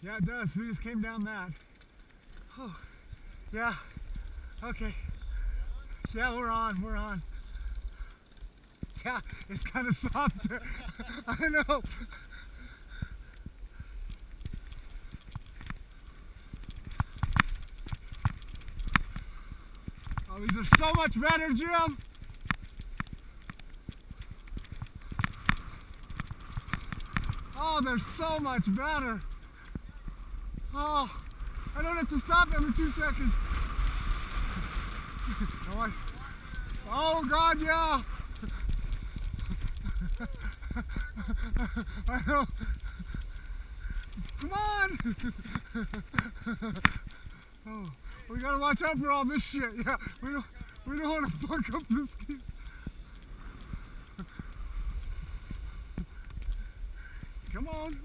Yeah, it does. We just came down that. Oh, yeah. Okay. Yeah, we're on. We're on. Yeah, it's kind of soft there. I know. Oh, these are so much better, Jim. Oh, they're so much better. Oh, I don't have to stop every 2 seconds. Oh, God, yeah. I know. Come on. Oh, we gotta watch out for all this shit. Yeah, we don't want to fuck up this ski. Come on.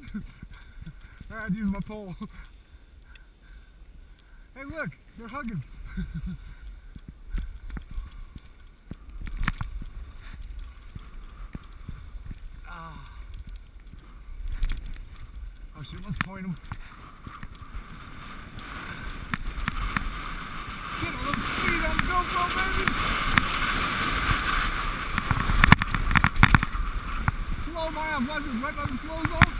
I had to use my pole. Hey, look, they're hugging. Oh shit, let's point them. Get a little speed on the GoPro, baby! Slow my ass, watch this, right by the slow zone.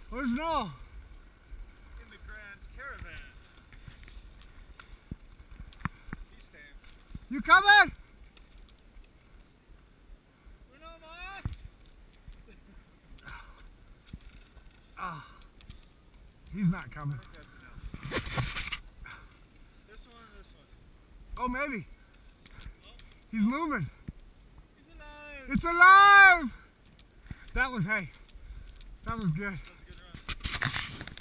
Where's Noah? In the Grand Caravan. He's staying. You coming? We're not off. He's not coming. I think that's enough. This one or this one? Oh, maybe. Oh, He's moving. he's alive. It's alive! That was, hey, that was good. That was a good run.